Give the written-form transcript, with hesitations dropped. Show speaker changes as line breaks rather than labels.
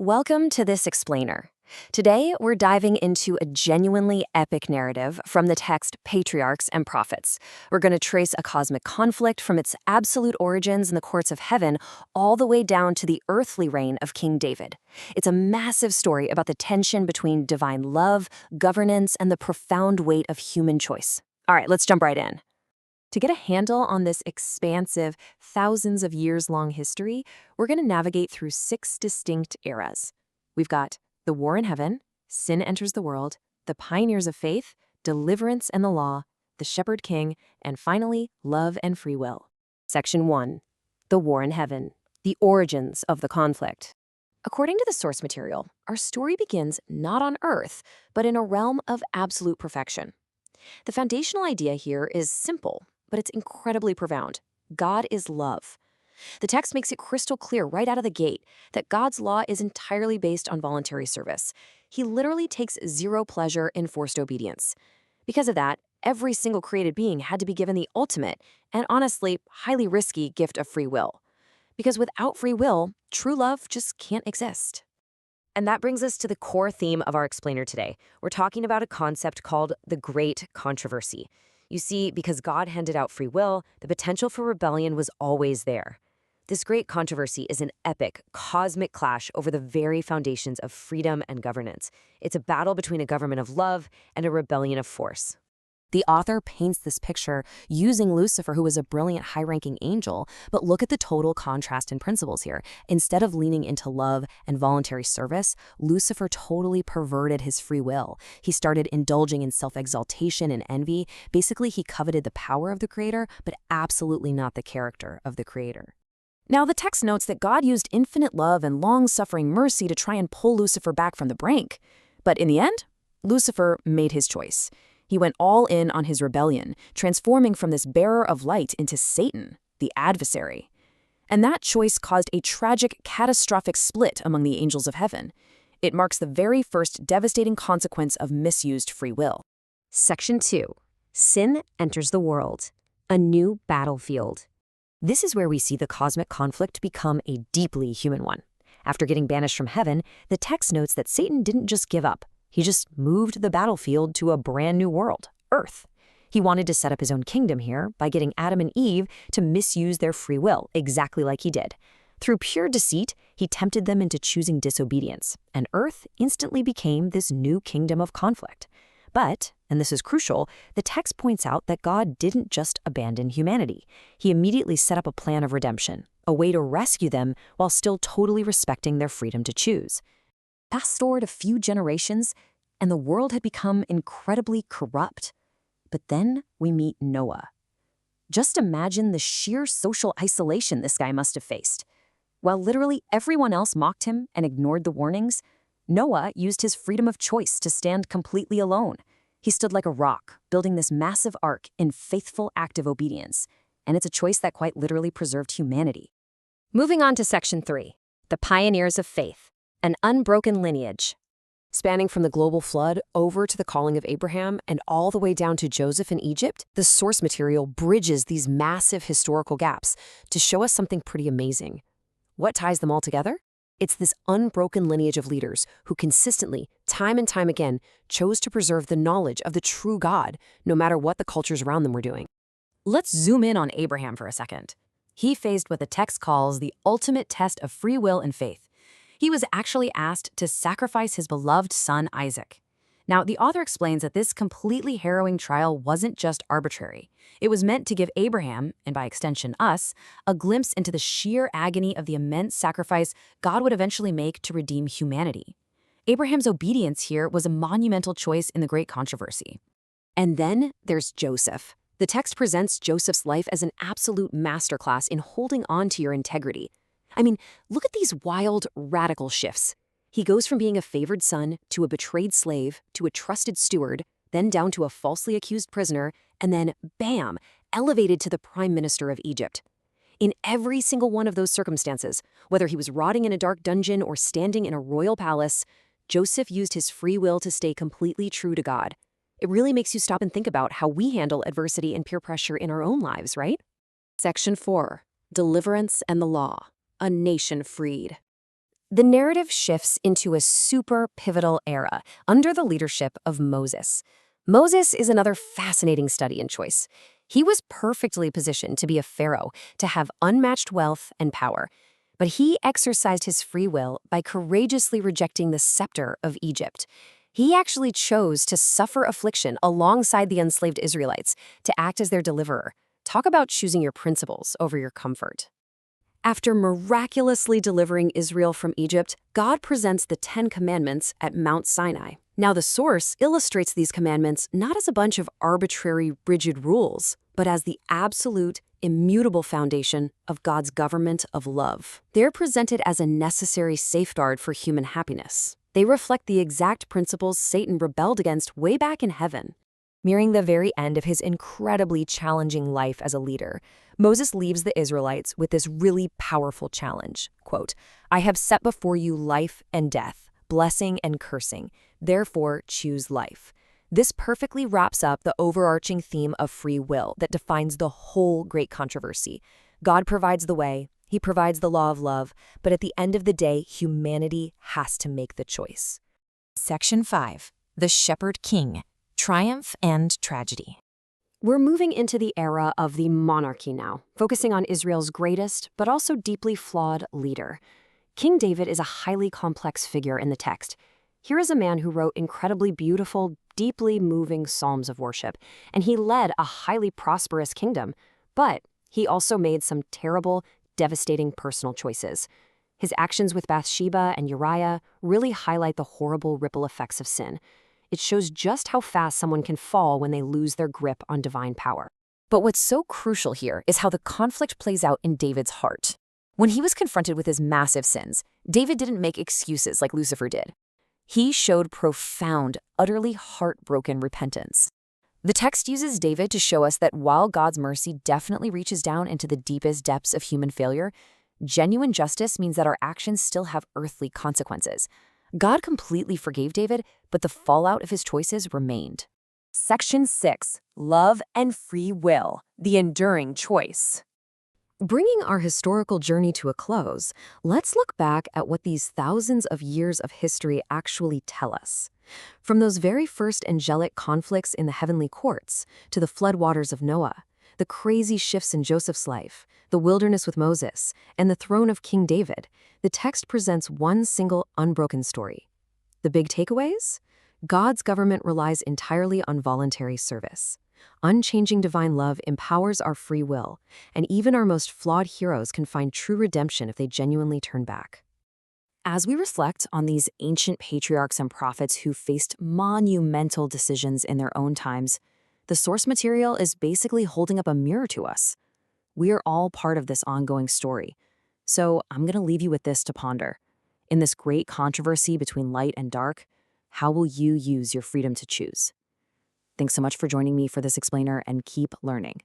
Welcome to this explainer. Today, we're diving into a genuinely epic narrative from the text Patriarchs and Prophets. We're going to trace a cosmic conflict from its absolute origins in the courts of heaven all the way down to the earthly reign of King David. It's a massive story about the tension between divine love, governance, and the profound weight of human choice. All right, let's jump right in. To get a handle on this expansive, thousands of years long history, we're going to navigate through 6 distinct eras. We've got the war in heaven, sin enters the world, the pioneers of faith, deliverance and the law, the shepherd king, and finally, love and free will. Section 1. The war in heaven, the origins of the conflict. According to the source material, our story begins not on earth, but in a realm of absolute perfection. The foundational idea here is simple, but it's incredibly profound. God is love. The text makes it crystal clear right out of the gate that God's law is entirely based on voluntary service. He literally takes zero pleasure in forced obedience. Because of that, every single created being had to be given the ultimate, and honestly, highly risky gift of free will. Because without free will, true love just can't exist. And that brings us to the core theme of our explainer today. We're talking about a concept called the Great Controversy. You see, because God handed out free will, the potential for rebellion was always there. This great controversy is an epic, cosmic clash over the very foundations of freedom and governance. It's a battle between a government of love and a rebellion of force. The author paints this picture using Lucifer, who was a brilliant, high-ranking angel, but look at the total contrast in principles here. Instead of leaning into love and voluntary service, Lucifer totally perverted his free will. He started indulging in self-exaltation and envy. Basically, he coveted the power of the Creator, but absolutely not the character of the Creator. Now, the text notes that God used infinite love and long-suffering mercy to try and pull Lucifer back from the brink. But in the end, Lucifer made his choice. He went all in on his rebellion, transforming from this bearer of light into Satan, the adversary. And that choice caused a tragic, catastrophic split among the angels of heaven. It marks the very first devastating consequence of misused free will. Section 2. Sin enters the world. A new battlefield. This is where we see the cosmic conflict become a deeply human one. After getting banished from heaven, the text notes that Satan didn't just give up. He just moved the battlefield to a brand new world, Earth. He wanted to set up his own kingdom here by getting Adam and Eve to misuse their free will, exactly like he did. Through pure deceit, he tempted them into choosing disobedience, and Earth instantly became this new kingdom of conflict. But, and this is crucial, the text points out that God didn't just abandon humanity. He immediately set up a plan of redemption, a way to rescue them while still totally respecting their freedom to choose. Fast forward a few generations, and the world had become incredibly corrupt. But then we meet Noah. Just imagine the sheer social isolation this guy must have faced. While literally everyone else mocked him and ignored the warnings, Noah used his freedom of choice to stand completely alone. He stood like a rock, building this massive ark in faithful, active obedience. And it's a choice that quite literally preserved humanity. Moving on to Section 3, the pioneers of faith. An unbroken lineage. Spanning from the global flood over to the calling of Abraham and all the way down to Joseph in Egypt, the source material bridges these massive historical gaps to show us something pretty amazing. What ties them all together? It's this unbroken lineage of leaders who consistently, time and time again, chose to preserve the knowledge of the true God, no matter what the cultures around them were doing. Let's zoom in on Abraham for a second. He faced what the text calls the ultimate test of free will and faith. He was actually asked to sacrifice his beloved son, Isaac. Now, the author explains that this completely harrowing trial wasn't just arbitrary. It was meant to give Abraham, and by extension us, a glimpse into the sheer agony of the immense sacrifice God would eventually make to redeem humanity. Abraham's obedience here was a monumental choice in the great controversy. And then there's Joseph. The text presents Joseph's life as an absolute masterclass in holding on to your integrity. I mean, look at these wild, radical shifts. He goes from being a favored son to a betrayed slave to a trusted steward, then down to a falsely accused prisoner, and then, bam, elevated to the prime minister of Egypt. In every single one of those circumstances, whether he was rotting in a dark dungeon or standing in a royal palace, Joseph used his free will to stay completely true to God. It really makes you stop and think about how we handle adversity and peer pressure in our own lives, right? Section 4. Deliverance and the Law. A nation freed. The narrative shifts into a super pivotal era under the leadership of Moses. Moses is another fascinating study and choice. He was perfectly positioned to be a pharaoh, to have unmatched wealth and power. But he exercised his free will by courageously rejecting the scepter of Egypt. He actually chose to suffer affliction alongside the enslaved Israelites, to act as their deliverer. Talk about choosing your principles over your comfort. After miraculously delivering Israel from Egypt, God presents the 10 Commandments at Mount Sinai. Now, the source illustrates these commandments not as a bunch of arbitrary, rigid rules, but as the absolute, immutable foundation of God's government of love. They're presented as a necessary safeguard for human happiness. They reflect the exact principles Satan rebelled against way back in heaven. Nearing the very end of his incredibly challenging life as a leader, Moses leaves the Israelites with this really powerful challenge. Quote, "I have set before you life and death, blessing and cursing. Therefore, choose life." This perfectly wraps up the overarching theme of free will that defines the whole great controversy. God provides the way, he provides the law of love, but at the end of the day, humanity has to make the choice.
Section 5. The Shepherd King. Triumph and Tragedy.
We're moving into the era of the monarchy now, focusing on Israel's greatest, but also deeply flawed leader. King David is a highly complex figure in the text. Here is a man who wrote incredibly beautiful, deeply moving psalms of worship, and he led a highly prosperous kingdom. But he also made some terrible, devastating personal choices. His actions with Bathsheba and Uriah really highlight the horrible ripple effects of sin. It shows just how fast someone can fall when they lose their grip on divine power. But what's so crucial here is how the conflict plays out in David's heart. When he was confronted with his massive sins, David didn't make excuses like Lucifer did. He showed profound, utterly heartbroken repentance. The text uses David to show us that while God's mercy definitely reaches down into the deepest depths of human failure, genuine justice means that our actions still have earthly consequences. God completely forgave David, but the fallout of his choices remained. Section 6. Love and Free Will, the Enduring Choice. Bringing our historical journey to a close, let's look back at what these thousands of years of history actually tell us. From those very first angelic conflicts in the heavenly courts, to the floodwaters of Noah, the crazy shifts in Joseph's life, the wilderness with Moses, and the throne of King David, the text presents one single unbroken story. The big takeaways? God's government relies entirely on voluntary service. Unchanging divine love empowers our free will, and even our most flawed heroes can find true redemption if they genuinely turn back. As we reflect on these ancient patriarchs and prophets who faced monumental decisions in their own times, the source material is basically holding up a mirror to us. We are all part of this ongoing story. So I'm going to leave you with this to ponder. In this great controversy between light and dark, how will you use your freedom to choose? Thanks so much for joining me for this explainer, and keep learning.